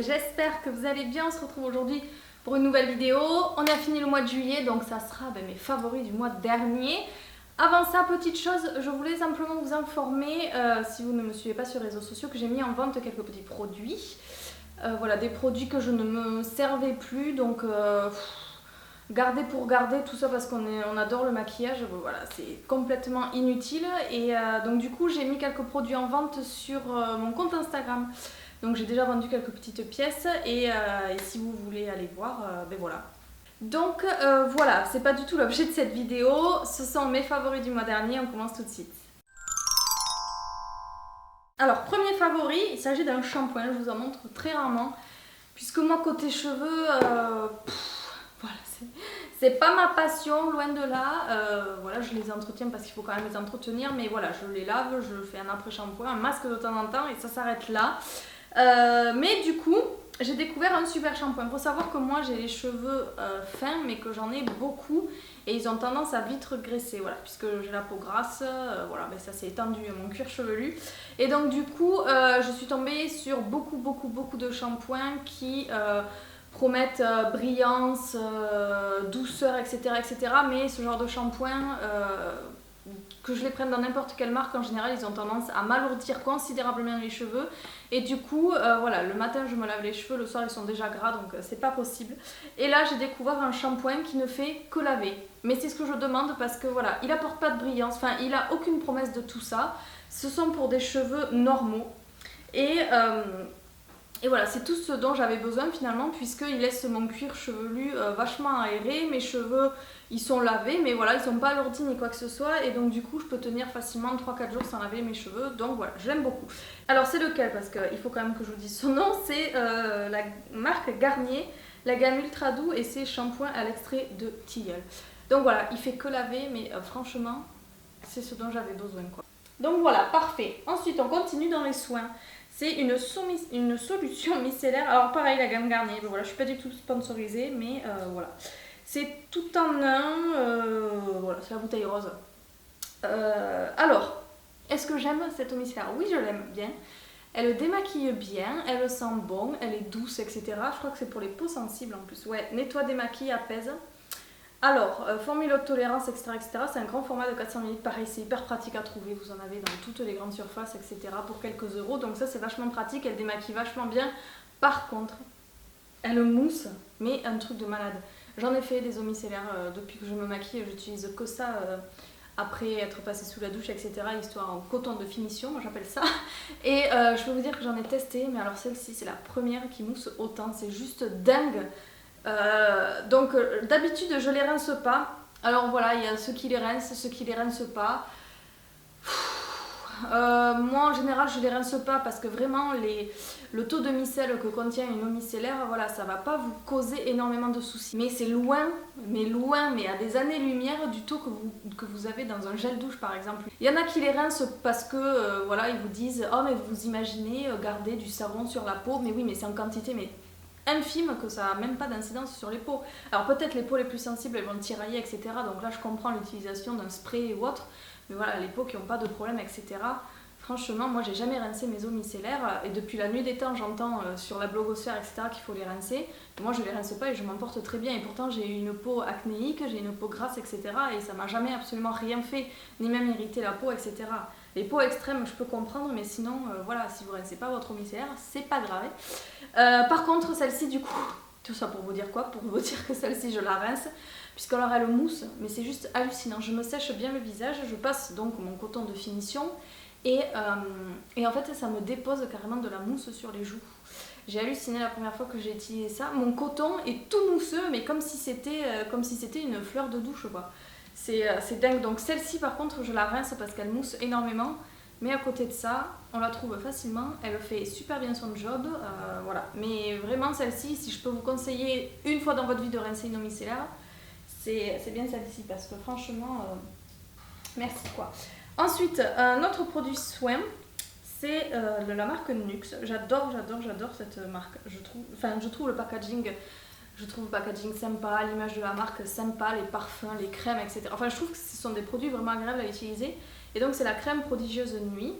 j'espère que vous allez bien. On se retrouve aujourd'hui pour une nouvelle vidéo. On a fini le mois de juillet, donc ça sera mes favoris du mois dernier. Avant ça, petite chose, je voulais simplement vous informer, si vous ne me suivez pas sur les réseaux sociaux, que j'ai mis en vente quelques petits produits. Voilà, des produits que je ne me servais plus, donc garder pour garder, tout ça parce qu'on adore le maquillage, voilà, c'est complètement inutile. Et donc du coup, j'ai mis quelques produits en vente sur mon compte Instagram. Donc j'ai déjà vendu quelques petites pièces et si vous voulez aller voir, ben voilà. Donc voilà, c'est pas du tout l'objet de cette vidéo, ce sont mes favoris du mois dernier, on commence tout de suite. Alors premier favori, il s'agit d'un shampoing, je vous en montre très rarement, puisque moi côté cheveux, voilà, c'est pas ma passion, loin de là. Voilà, je les entretiens parce qu'il faut quand même les entretenir, mais voilà, je les lave, je fais un après-shampoing, un masque de temps en temps et ça s'arrête là. Mais du coup, j'ai découvert un super shampoing. Il faut savoir que moi j'ai les cheveux fins, mais que j'en ai beaucoup et ils ont tendance à vite regresser, voilà, puisque j'ai la peau grasse, voilà, ben ça s'est étendu à mon cuir chevelu. Et donc du coup, je suis tombée sur beaucoup de shampoings qui promettent brillance, douceur, etc. Mais ce genre de shampoing, que je les prenne dans n'importe quelle marque, en général ils ont tendance à m'alourdir considérablement les cheveux et du coup voilà, le matin je me lave les cheveux, le soir ils sont déjà gras, donc c'est pas possible. Et là j'ai découvert un shampoing qui ne fait que laver, mais c'est ce que je demande parce que voilà, il apporte pas de brillance, enfin il a aucune promesse de tout ça, ce sont pour des cheveux normaux et voilà, c'est tout ce dont j'avais besoin finalement, puisqu'il laisse mon cuir chevelu vachement aéré. Mes cheveux, ils sont lavés, mais voilà, ils sont pas alourdis ni quoi que ce soit. Et donc du coup, je peux tenir facilement 3-4 jours sans laver mes cheveux. Donc voilà, je l'aime beaucoup. Alors c'est lequel? Parce qu'il faut quand même que je vous dise son nom. C'est la marque Garnier, la gamme Ultra Doux, et c'est shampoing à l'extrait de tilleul. Donc voilà, il fait que laver, mais franchement, c'est ce dont j'avais besoin, quoi. Donc voilà, parfait. Ensuite, on continue dans les soins. C'est une solution micellaire. Alors pareil, la gamme Garnier, ben voilà, je ne suis pas du tout sponsorisée, mais voilà. C'est tout en un, voilà, c'est la bouteille rose. Alors, est-ce que j'aime cette eau micellaire? Oui, je l'aime bien. Elle démaquille bien, elle sent bon, elle est douce, etc. Je crois que c'est pour les peaux sensibles en plus. Ouais, nettoie, démaquille, apaise. Alors, formule haute tolérance, etc. C'est un grand format de 400 ml. Pareil, c'est hyper pratique à trouver. Vous en avez dans toutes les grandes surfaces, etc. pour quelques euros. Donc ça, c'est vachement pratique. Elle démaquille vachement bien. Par contre, elle mousse, mais un truc de malade. J'en ai fait des eaux micellaires depuis que je me maquille. J'utilise que ça après être passée sous la douche, etc. Histoire en coton de finition, moi j'appelle ça. Et je peux vous dire que j'en ai testé. Mais alors celle-ci, c'est la première qui mousse autant. C'est juste dingue. Donc d'habitude je les rince pas. Alors voilà, il y a ceux qui les rincent, ceux qui les rincent pas. Moi en général je les rince pas parce que vraiment le taux de micelle que contient une eau micellaire, voilà, ça va pas vous causer énormément de soucis. Mais c'est loin, mais à des années-lumière du taux que vous avez dans un gel douche par exemple. Il y en a qui les rincent parce que voilà, ils vous disent oh mais vous imaginez garder du savon sur la peau, mais oui mais c'est en quantité mais infime que ça n'a même pas d'incidence sur les peaux. Alors peut-être les peaux les plus sensibles elles vont tirailler, etc. Donc là je comprends l'utilisation d'un spray ou autre, mais voilà, les peaux qui n'ont pas de problème, etc. Franchement, moi j'ai jamais rincé mes eaux micellaires et depuis la nuit des temps j'entends sur la blogosphère, etc. qu'il faut les rincer. Moi je les rince pas et je m'en porte très bien et pourtant j'ai une peau acnéique, j'ai une peau grasse, etc. et ça m'a jamais absolument rien fait, ni même irrité la peau, etc. Les peaux extrêmes je peux comprendre, mais sinon voilà, si vous rincez pas votre eau micellaire, c'est pas grave. Par contre celle-ci du coup, tout ça pour vous dire quoi? Pour vous dire que celle-ci je la rince, puisqu'alors elle mousse, mais c'est juste hallucinant. Je me sèche bien le visage, je passe donc mon coton de finition et en fait ça me dépose carrément de la mousse sur les joues. J'ai halluciné la première fois que j'ai utilisé ça. Mon coton est tout mousseux, mais comme si c'était une fleur de douche, quoi. C'est dingue. Donc celle-ci par contre je la rince parce qu'elle mousse énormément. Mais à côté de ça, on la trouve facilement, elle fait super bien son job, voilà. Mais vraiment celle-ci, si je peux vous conseiller une fois dans votre vie de rincer une eau micellaire, c'est bien celle-ci parce que franchement, merci quoi. Ensuite, un autre produit soin, c'est de la marque Nux. J'adore cette marque. Je trouve le packaging sympa, l'image de la marque sympa, les parfums, les crèmes, etc. Enfin, je trouve que ce sont des produits vraiment agréables à utiliser. Et donc, c'est la crème prodigieuse nuit.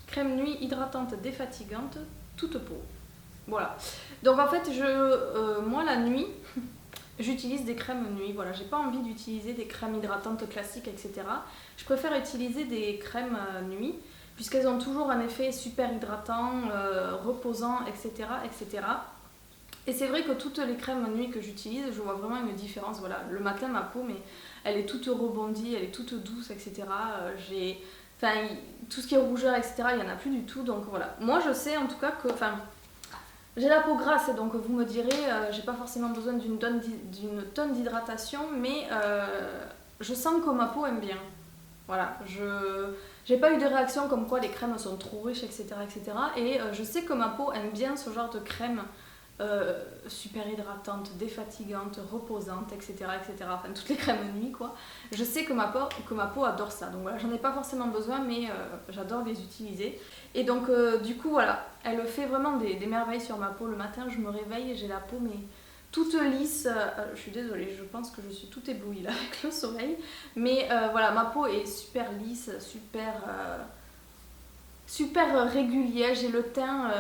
Crème nuit hydratante défatigante, toute peau. Voilà. Donc en fait, moi la nuit, j'utilise des crèmes nuit. Voilà, j'ai pas envie d'utiliser des crèmes hydratantes classiques, etc. Je préfère utiliser des crèmes nuit, puisqu'elles ont toujours un effet super hydratant, reposant, etc., etc. Et c'est vrai que toutes les crèmes nuit que j'utilise, je vois vraiment une différence. Voilà, le matin, ma peau, mais elle est toute rebondie, elle est toute douce, etc. Enfin, tout ce qui est rougeur, etc., il n'y en a plus du tout. Donc voilà, moi je sais en tout cas que... Enfin, j'ai la peau grasse, donc vous me direz, j'ai pas forcément besoin d'une tonne d'hydratation, mais je sens que ma peau aime bien. Voilà, j'ai pas eu de réaction comme quoi les crèmes sont trop riches, etc. etc. Et je sais que ma peau aime bien ce genre de crème super hydratante, défatigante, reposante, etc., etc. Enfin, toutes les crèmes nuit, quoi. Je sais que ma peau adore ça. Donc voilà, j'en ai pas forcément besoin, mais j'adore les utiliser. Et donc, du coup, voilà, elle fait vraiment des merveilles sur ma peau. Le matin, je me réveille et j'ai la peau, mais toute lisse. Je suis désolée, je pense que je suis toute éblouie là avec le soleil. Mais voilà, ma peau est super lisse, super régulier, j'ai le teint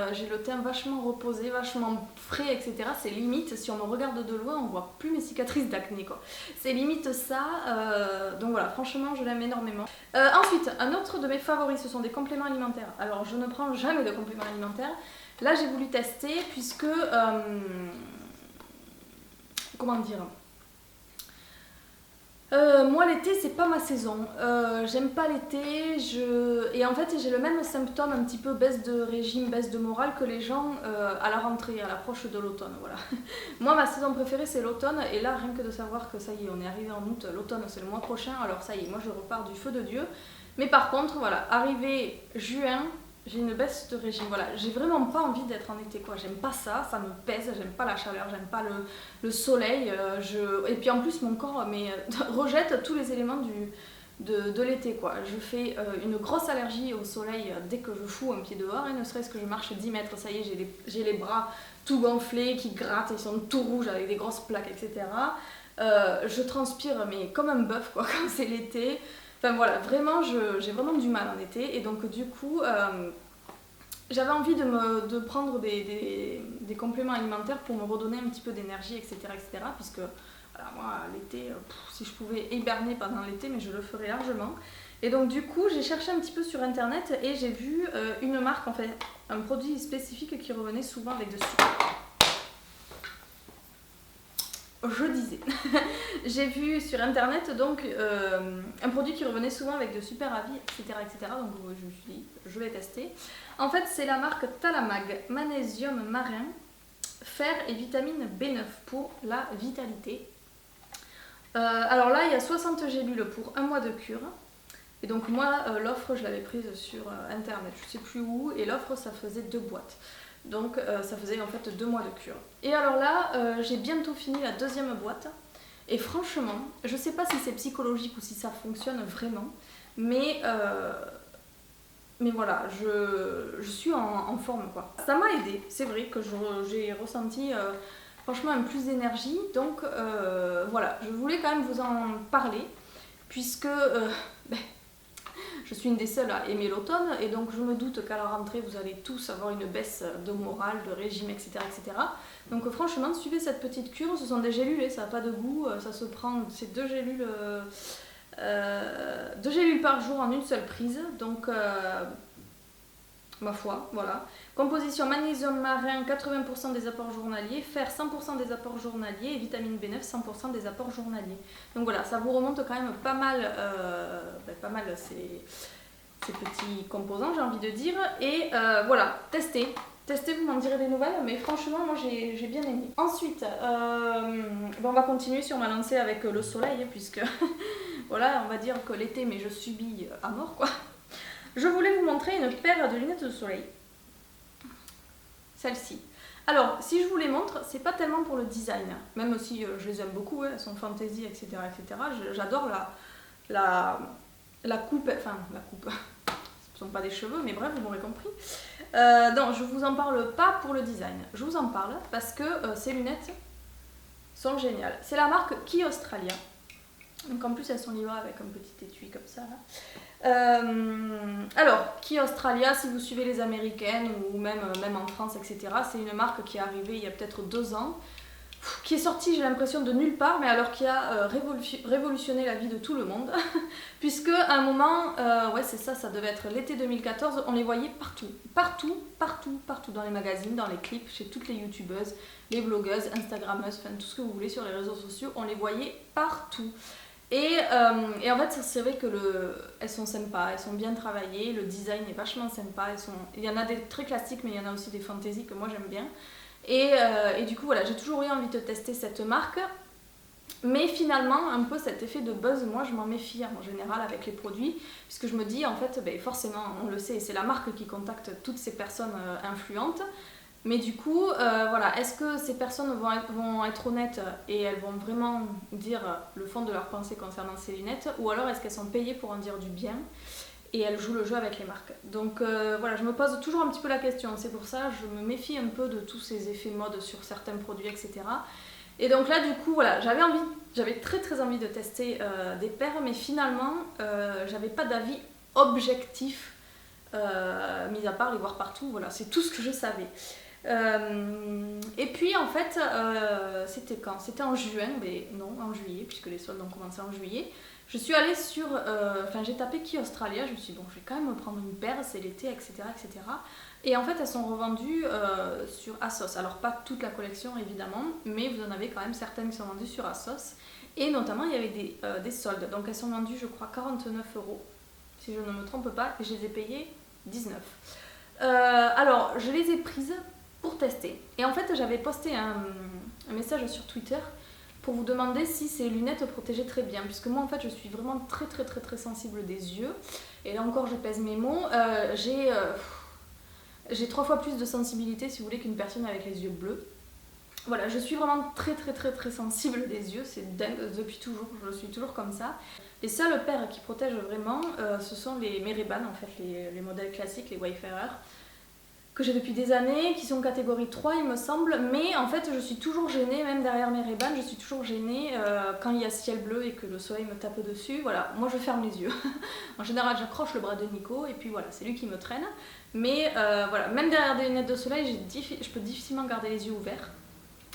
vachement reposé, vachement frais, etc. C'est limite, si on me regarde de loin, on voit plus mes cicatrices d'acné, quoi. C'est limite ça, donc voilà, franchement, je l'aime énormément. Ensuite, un autre de mes favoris, ce sont des compléments alimentaires. Alors, je ne prends jamais de compléments alimentaires. Là, j'ai voulu tester, puisque... comment dire ? Moi l'été c'est pas ma saison, j'aime pas l'été, et en fait j'ai le même symptôme un petit peu baisse de régime, baisse de morale que les gens à la rentrée, à l'approche de l'automne, voilà. Moi ma saison préférée c'est l'automne et là rien que de savoir que ça y est on est arrivé en août, l'automne c'est le mois prochain, alors ça y est moi je repars du feu de Dieu. Mais par contre voilà, arrivé juin, j'ai une baisse de régime, voilà, j'ai vraiment pas envie d'être en été quoi, j'aime pas ça, ça me pèse, j'aime pas la chaleur, j'aime pas le soleil, et puis en plus mon corps rejette tous les éléments de l'été quoi. Je fais une grosse allergie au soleil dès que je fous un pied dehors, et ne serait-ce que je marche 10 mètres, ça y est, j'ai les bras tout gonflés, qui grattent, ils sont tout rouges avec des grosses plaques, etc. Je transpire mais comme un bœuf quoi quand c'est l'été. Enfin voilà, vraiment, j'ai vraiment du mal en été, et donc du coup, j'avais envie de prendre des compléments alimentaires pour me redonner un petit peu d'énergie, etc., etc., puisque voilà, moi, l'été, si je pouvais hiberner pendant l'été, mais je le ferais largement. Et donc du coup, j'ai cherché un petit peu sur internet et j'ai vu une marque, en fait, un produit spécifique qui revenait souvent avec de sucre. Je disais, j'ai vu sur internet donc un produit qui revenait souvent avec de super avis, etc., etc. Donc je me suis dit, je vais tester. En fait, c'est la marque Talamag, magnésium marin, fer et vitamine B9 pour la vitalité. Alors là, il y a 60 gélules pour un mois de cure. Et donc moi, l'offre, je l'avais prise sur internet, je sais plus où, et l'offre, ça faisait 2 boîtes. Donc ça faisait en fait 2 mois de cure. Et alors là, j'ai bientôt fini la 2e boîte. Et franchement, je sais pas si c'est psychologique ou si ça fonctionne vraiment, mais voilà, je suis en forme quoi. Ça m'a aidé, c'est vrai que j'ai ressenti franchement un plus d'énergie. Donc voilà, je voulais quand même vous en parler, puisque... je suis une des seules à aimer l'automne, et donc je me doute qu'à la rentrée vous allez tous avoir une baisse de morale, de régime, etc., etc. Donc franchement, suivez cette petite cure, ce sont des gélules, et ça n'a pas de goût, ça se prend, c'est 2 gélules par jour en une seule prise, donc ma foi, voilà. Composition magnésium marin, 80% des apports journaliers, fer 100% des apports journaliers, et vitamine B9 100% des apports journaliers. Donc voilà, ça vous remonte quand même pas mal ces petits composants, j'ai envie de dire. Et voilà, testez, vous m'en direz des nouvelles, mais franchement moi j'ai bien aimé. Ensuite, on va continuer sur ma lancée avec le soleil, puisque voilà, on va dire que l'été, mais je subis à mort quoi. Je voulais vous montrer une paire de lunettes de soleil. Celle-ci. Alors, si je vous les montre, c'est pas tellement pour le design, même si je les aime beaucoup, elles sont fantasy, etc., etc. J'adore la coupe, enfin la coupe, ce ne sont pas des cheveux, mais bref, vous m'aurez compris. Non, je vous en parle pas pour le design, je vous en parle parce que ces lunettes sont géniales. C'est la marque Quay Australia. Donc en plus elles sont livrées avec un petit étui comme ça là. Alors, Key Australia, si vous suivez les américaines ou même en France, etc., c'est une marque qui est arrivée il y a peut-être 2 ans, qui est sortie, j'ai l'impression, de nulle part, mais alors qui a révolutionné la vie de tout le monde. Puisque à un moment, ouais c'est ça, ça devait être l'été 2014, on les voyait partout dans les magazines, dans les clips, chez toutes les youtubeuses, les blogueuses, instagrammeuses, enfin tout ce que vous voulez sur les réseaux sociaux, on les voyait partout. Et en fait, c'est vrai que elles sont sympas, elles sont bien travaillées, le design est vachement sympa. Il y en a des très classiques, mais il y en a aussi des fantasy que moi j'aime bien. Et du coup, voilà, j'ai toujours eu envie de tester cette marque. Mais finalement, un peu cet effet de buzz, moi je m'en méfie en général avec les produits, puisque je me dis, en fait, forcément, on le sait, c'est la marque qui contacte toutes ces personnes influentes. Mais du coup, voilà, est-ce que ces personnes vont être honnêtes et elles vont vraiment dire le fond de leur pensée concernant ces lunettes, ou alors est-ce qu'elles sont payées pour en dire du bien et elles jouent le jeu avec les marques. Donc voilà, je me pose toujours un petit peu la question, c'est pour ça que je me méfie un peu de tous ces effets mode sur certains produits, etc. Et donc là, du coup, voilà, j'avais très envie de tester des paires, mais finalement, j'avais pas d'avis objectif, mis à part les voir partout, voilà, c'est tout ce que je savais. Et puis en fait, c'était quand? C'était en juin, mais non, en juillet, puisque les soldes ont commencé en juillet. Je suis allée sur. Enfin, j'ai tapé Key Australia, je me suis dit, bon, je vais quand même me prendre une paire, c'est l'été, etc., etc. Et en fait, elles sont revendues sur ASOS. Alors, pas toute la collection évidemment, mais vous en avez quand même certaines qui sont vendues sur ASOS. Et notamment, il y avait des soldes. Donc, elles sont vendues, je crois, 49 €, si je ne me trompe pas, et je les ai payées 19. Alors, je les ai prises pour tester. Et en fait, j'avais posté un message sur Twitter pour vous demander si ces lunettes protégeaient très bien, puisque moi en fait je suis vraiment très sensible des yeux, et là encore je pèse mes mots, j'ai 3 fois plus de sensibilité si vous voulez qu'une personne avec les yeux bleus. Voilà, je suis vraiment très sensible des yeux, c'est dingue, depuis toujours, je suis toujours comme ça. Les seules paires qui protègent vraiment, ce sont les Ray-Ban, en fait, les modèles classiques, les Wayfarer, que j'ai depuis des années, qui sont catégorie 3 il me semble, mais en fait je suis toujours gênée, même derrière mes Ray-Ban, je suis toujours gênée quand il y a ciel bleu et que le soleil me tape dessus, voilà, moi je ferme les yeux. En général j'accroche le bras de Nico et puis voilà, c'est lui qui me traîne, mais voilà, même derrière des lunettes de soleil, je peux difficilement garder les yeux ouverts.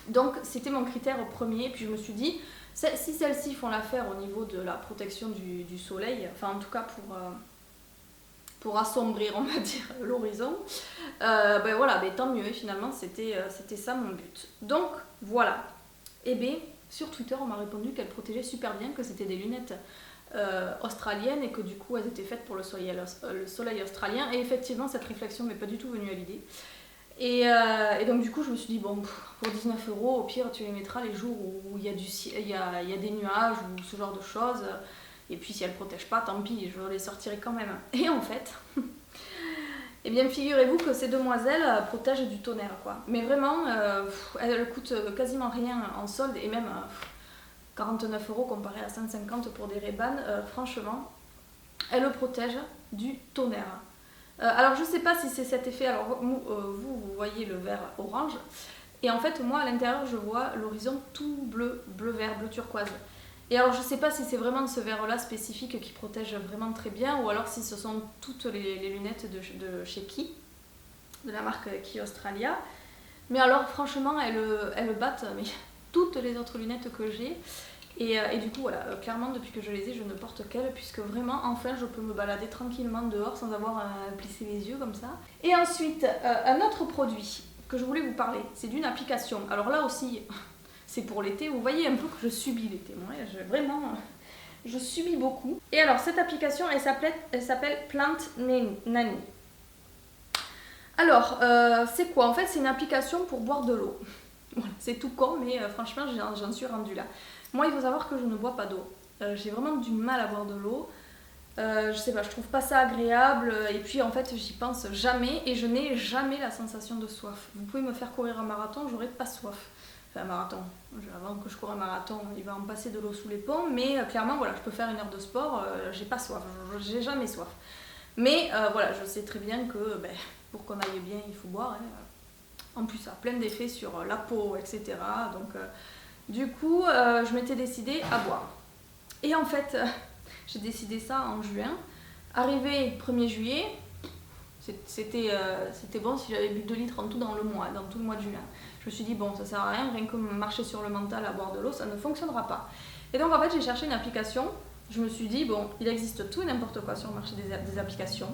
Donc c'était mon critère premier, puis je me suis dit, si celles-ci font l'affaire au niveau de la protection du soleil, enfin en tout cas pour assombrir, on va dire, l'horizon, ben voilà, ben tant mieux, et finalement c'était ça mon but. Donc voilà, et bien sur Twitter on m'a répondu qu'elles protégeaient super bien, que c'était des lunettes australiennes et que du coup elles étaient faites pour le soleil australien, et effectivement cette réflexion m'est pas du tout venue à l'idée. Et donc du coup je me suis dit, bon, pour 19 €, au pire tu les mettras les jours où il y a des nuages ou ce genre de choses. Et puis si elles ne protègent pas, tant pis, je les sortirai quand même. Et en fait, eh bien figurez-vous que ces demoiselles protègent du tonnerre, quoi. Mais vraiment, elles coûtent quasiment rien en solde, et même 49 € comparé à 150 pour des Ray-Ban, franchement, elles protègent du tonnerre. Alors je sais pas si c'est cet effet, alors vous voyez le vert orange, et en fait moi à l'intérieur je vois l'horizon tout bleu-vert, bleu turquoise. Et alors je sais pas si c'est vraiment ce vert là spécifique qui protège vraiment très bien, ou alors si ce sont toutes les lunettes de chez Key, de la marque Key Australia. Mais alors franchement elles battent mais toutes les autres lunettes que j'ai. Et du coup voilà, clairement depuis que je les ai je ne porte qu'elles, puisque vraiment enfin je peux me balader tranquillement dehors sans avoir à plisser les yeux comme ça. Et ensuite un autre produit que je voulais vous parler, c'est d'une application. Alors là aussi c'est pour l'été, vous voyez un peu que je subis l'été, moi je subis beaucoup. Et alors cette application elle s'appelle Plant Nanny. Alors c'est quoi? En fait c'est une application pour boire de l'eau. Voilà, c'est tout con, mais franchement j'en suis rendue là. Moi il faut savoir que je ne bois pas d'eau, j'ai vraiment du mal à boire de l'eau. Je sais pas, je trouve pas ça agréable, et puis en fait j'y pense jamais et je n'ai jamais la sensation de soif. Vous pouvez me faire courir un marathon, j'aurai pas soif. Enfin, un marathon, avant que je cours un marathon, il va en passer de l'eau sous les ponts, mais clairement, voilà, je peux faire 1 heure de sport, j'ai pas soif, j'ai jamais soif. Mais voilà, je sais très bien que pour qu'on aille bien, il faut boire. Hein. En plus, ça a plein d'effets sur la peau, etc. Donc, du coup, je m'étais décidée à boire. Et en fait, j'ai décidé ça en juin. Arrivé 1er juillet, c'était bon si j'avais bu 2 litres en tout dans le mois de juin. Je me suis dit, bon, ça sert à rien que marcher sur le mental à boire de l'eau, ça ne fonctionnera pas. Et donc en fait, j'ai cherché une application. Je me suis dit, bon, il existe tout et n'importe quoi sur le marché des applications.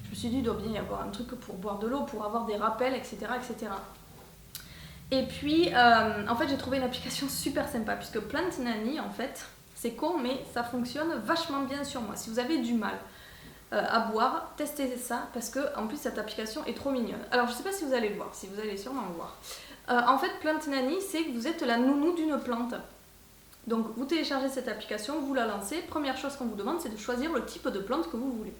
Je me suis dit, il doit bien y avoir un truc pour boire de l'eau, pour avoir des rappels, etc. etc. Et puis, en fait, j'ai trouvé une application super sympa, puisque Plant Nanny, en fait, c'est con, mais ça fonctionne vachement bien sur moi. Si vous avez du mal à boire, testez ça, parce que en plus, cette application est trop mignonne. Alors, je ne sais pas si vous allez le voir, si vous allez sûrement le voir. En fait, Plant Nanny, c'est que vous êtes la nounou d'une plante. Donc, vous téléchargez cette application, vous la lancez. Première chose qu'on vous demande, c'est de choisir le type de plante que vous voulez.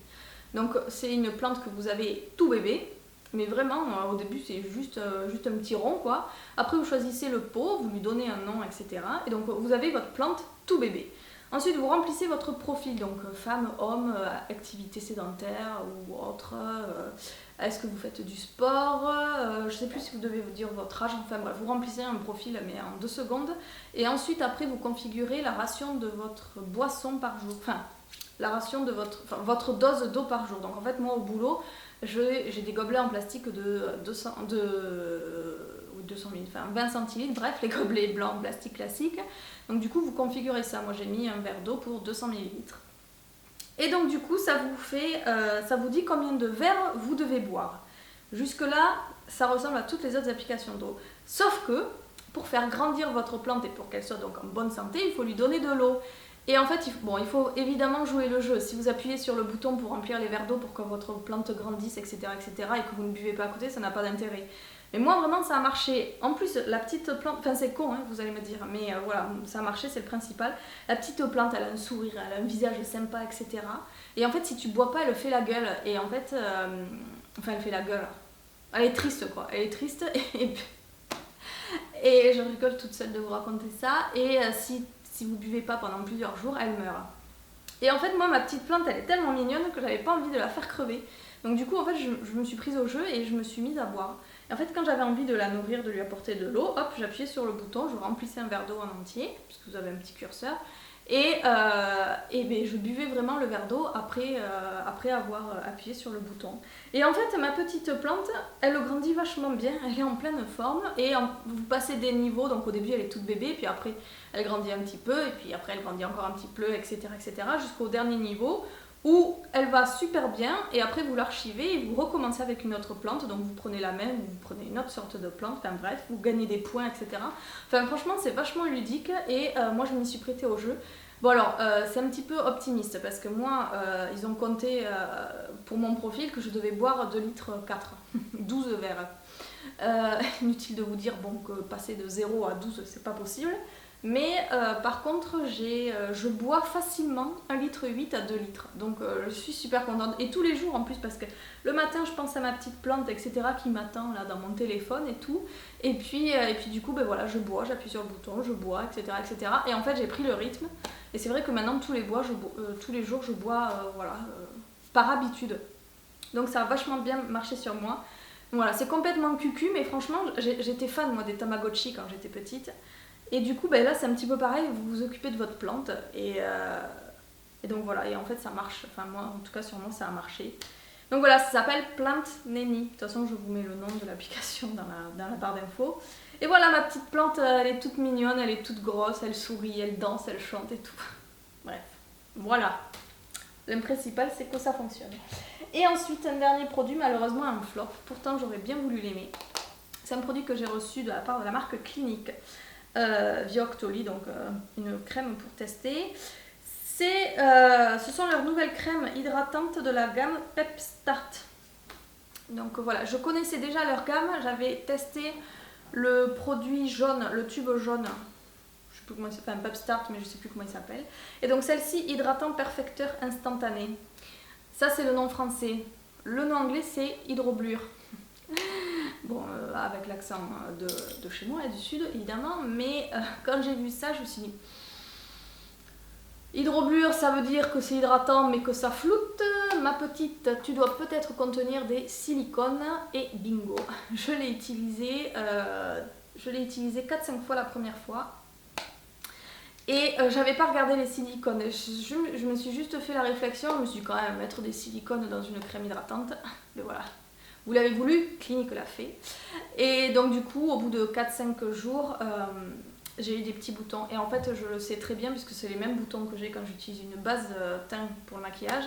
Donc, c'est une plante que vous avez tout bébé. Mais vraiment, au début, c'est juste un petit rond, quoi. Après, vous choisissez le pot, vous lui donnez un nom, etc. Et donc, vous avez votre plante tout bébé. Ensuite, vous remplissez votre profil, donc femme, homme, activité sédentaire ou autre. Est-ce que vous faites du sport, je ne sais plus si vous devez vous dire votre âge. Enfin bref, vous remplissez un profil, mais en 2 secondes. Et ensuite, après, vous configurez la ration de votre boisson par jour. Enfin, la ration de votre dose d'eau par jour. Donc, en fait, moi, au boulot, j'ai des gobelets en plastique de 20 centilitres, bref, les gobelets blancs en plastique classique. Donc du coup, vous configurez ça. Moi, j'ai mis un verre d'eau pour 200 millilitres. Et donc du coup, ça vous dit combien de verres vous devez boire. Jusque-là, ça ressemble à toutes les autres applications d'eau. Sauf que, pour faire grandir votre plante et pour qu'elle soit donc en bonne santé, il faut lui donner de l'eau. Et en fait, il faut évidemment jouer le jeu. Si vous appuyez sur le bouton pour remplir les verres d'eau pour que votre plante grandisse, etc., etc., et que vous ne buvez pas à côté, ça n'a pas d'intérêt. Mais moi, vraiment, ça a marché. En plus, la petite plante, enfin c'est con, hein, vous allez me dire, mais voilà, ça a marché, c'est le principal. La petite plante, elle a un sourire, elle a un visage sympa, etc. Et en fait, si tu bois pas, elle fait la gueule. Et en fait, elle fait la gueule. Elle est triste, quoi. Elle est triste. Et je rigole toute seule de vous raconter ça. Et si vous buvez pas pendant plusieurs jours, elle meurt. Et en fait, moi, ma petite plante, elle est tellement mignonne que j'avais pas envie de la faire crever. Donc du coup, en fait, je me suis prise au jeu et je me suis mise à boire. Et en fait, quand j'avais envie de la nourrir, de lui apporter de l'eau, hop, j'appuyais sur le bouton, je remplissais un verre d'eau en entier, puisque vous avez un petit curseur. Et je buvais vraiment le verre d'eau après avoir appuyé sur le bouton. Et en fait, ma petite plante, elle grandit vachement bien, elle est en pleine forme. Et vous passez des niveaux, donc au début elle est toute bébé, puis après elle grandit un petit peu, et puis après elle grandit encore un petit peu, etc. etc. jusqu'au dernier niveau où elle va super bien, et après vous l'archivez et vous recommencez avec une autre plante. Donc vous prenez la même, vous prenez une autre sorte de plante, enfin bref, vous gagnez des points, etc. Enfin franchement c'est vachement ludique, et moi je m'y suis prêtée au jeu. Bon alors, c'est un petit peu optimiste, parce que moi, ils ont compté pour mon profil que je devais boire 2 litres 4, 12 verres. Inutile de vous dire bon, que passer de 0 à 12, c'est pas possible. Mais par contre, je bois facilement 1,8 litre à 2 litres. Donc je suis super contente. Et tous les jours en plus, parce que le matin, je pense à ma petite plante, etc. qui m'attend là dans mon téléphone et tout. Et puis du coup, ben voilà, je bois, j'appuie sur le bouton, je bois, etc. etc. Et en fait, j'ai pris le rythme. Et c'est vrai que maintenant, tous les jours, je bois par habitude. Donc ça a vachement bien marché sur moi. Donc, voilà, c'est complètement cucu, mais franchement, j'étais fan moi des Tamagotchi quand j'étais petite. Et du coup, ben là, c'est un petit peu pareil, vous vous occupez de votre plante. Et donc voilà, et en fait, ça marche. Enfin, moi, en tout cas, sur moi, ça a marché. Donc voilà, ça s'appelle Plant Nanny. De toute façon, je vous mets le nom de l'application dans la barre d'infos. Et voilà, ma petite plante, elle est toute mignonne, elle est toute grosse, elle sourit, elle danse, elle chante et tout. Bref, voilà. Le principal, c'est que ça fonctionne. Et ensuite, un dernier produit, malheureusement un flop. Pourtant, j'aurais bien voulu l'aimer. C'est un produit que j'ai reçu de la part de la marque Clinique. Via Octoly, donc une crème pour tester. Ce sont leurs nouvelles crèmes hydratantes de la gamme Pep Start. Donc voilà, je connaissais déjà leur gamme, j'avais testé le produit jaune, le tube jaune, je sais plus comment il s'appelle, Pep Start, mais je sais plus comment il s'appelle. Et donc celle-ci, hydratant perfecteur instantané. Ça c'est le nom français. Le nom anglais c'est Hydroblure. Bon, avec l'accent de chez moi et du sud évidemment, mais quand j'ai vu ça, je me suis dit Hydroblure, ça veut dire que c'est hydratant mais que ça floute. Ma petite, tu dois peut-être contenir des silicones, et bingo. Je l'ai utilisé 4-5 fois la première fois. Et j'avais pas regardé les silicones. Je me suis juste fait la réflexion, je me suis dit quand même mettre des silicones dans une crème hydratante. Mais voilà, vous l'avez voulu, Clinique l'a fait. Et donc du coup, au bout de 4-5 jours, j'ai eu des petits boutons. Et en fait, je le sais très bien puisque c'est les mêmes boutons que j'ai quand j'utilise une base teint pour le maquillage.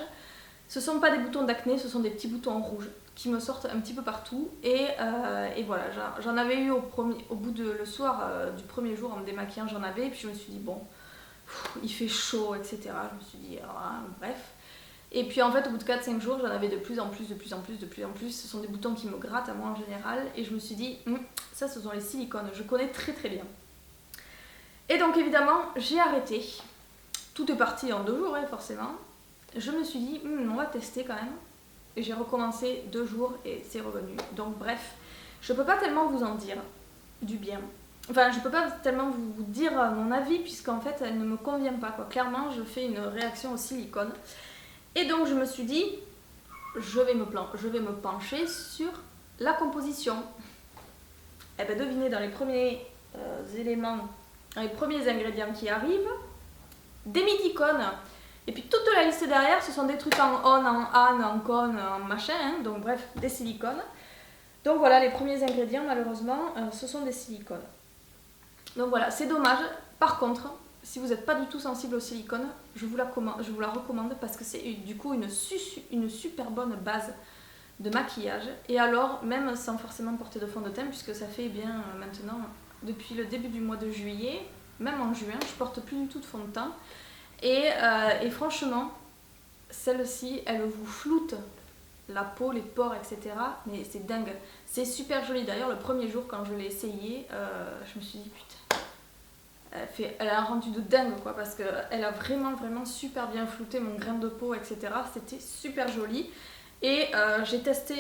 Ce sont pas des boutons d'acné, ce sont des petits boutons rouges qui me sortent un petit peu partout. Et voilà, j'en avais eu au bout de le soir du premier jour en me démaquillant, j'en avais. Et puis je me suis dit, bon, il fait chaud, etc. Je me suis dit, bref. Et puis en fait, au bout de 4-5 jours, j'en avais de plus en plus, de plus en plus, de plus en plus. Ce sont des boutons qui me grattent à moi en général. Et je me suis dit, ça, ce sont les silicones. Je connais très très bien. Et donc évidemment, j'ai arrêté. Tout est parti en 2 jours, hein, forcément. Je me suis dit, on va tester quand même. Et j'ai recommencé 2 jours et c'est revenu. Donc bref, je peux pas tellement vous en dire du bien. Enfin, je peux pas tellement vous dire mon avis puisqu'en fait, elle ne me convient pas, quoi. Clairement, je fais une réaction au silicone. Et donc je me suis dit, je vais me pencher sur la composition. Et bien devinez, dans les premiers éléments, dans les premiers ingrédients qui arrivent, des mythicones. Et puis toute la liste derrière, ce sont des trucs en on, en an, en con, en machin, hein, donc bref, des silicones. Donc voilà, les premiers ingrédients, malheureusement, ce sont des silicones. Donc voilà, c'est dommage. Par contre, si vous n'êtes pas du tout sensible au silicone, je vous la recommande parce que c'est du coup une super bonne base de maquillage. Et alors, même sans forcément porter de fond de teint, puisque ça fait bien maintenant, depuis le début du mois de juillet, même en juin, je porte plus du tout de fond de teint. Et franchement, celle-ci, elle vous floute la peau, les pores, etc. Mais c'est dingue. C'est super joli. D'ailleurs, le premier jour, quand je l'ai essayé, je me suis dit, putain, elle a un rendu de dingue, quoi, parce qu'elle a vraiment, vraiment super bien flouté mon grain de peau, etc. C'était super joli. Et j'ai testé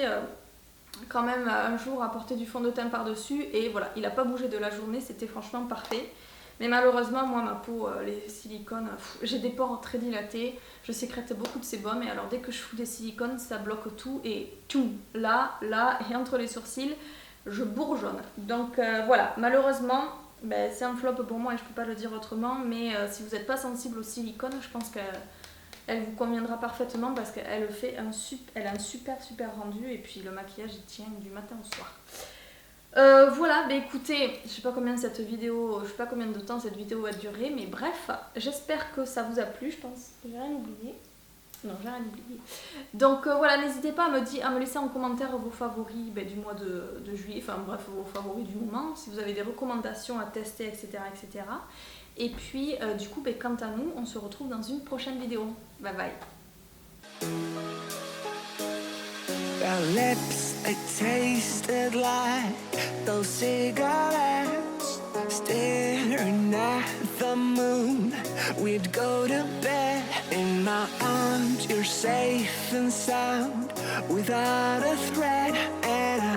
quand même un jour à porter du fond de teint par-dessus. Et voilà, il n'a pas bougé de la journée. C'était franchement parfait. Mais malheureusement, moi, ma peau, les silicones, j'ai des pores très dilatés, je sécrète beaucoup de sébum et alors dès que je fous des silicones, ça bloque tout et tout, là, et entre les sourcils, je bourgeonne. Donc voilà, malheureusement, c'est un flop pour moi et je peux pas le dire autrement, mais si vous n'êtes pas sensible aux silicones, je pense qu'elle vous conviendra parfaitement parce qu'elle elle a un super rendu et puis le maquillage il tient du matin au soir. Voilà, écoutez, je sais pas combien de temps cette vidéo va durer, mais bref, j'espère que ça vous a plu, je pense. J'ai rien oublié. Non, j'ai rien oublié. Donc voilà, n'hésitez pas à me laisser en commentaire vos favoris du mois de juillet, enfin bref, vos favoris du moment, si vous avez des recommandations à tester, etc. etc. Et puis, du coup, quant à nous, on se retrouve dans une prochaine vidéo. Bye bye. Our lips, they tasted like those cigarettes. Staring at the moon, we'd go to bed. In my arms, you're safe and sound, without a threat. And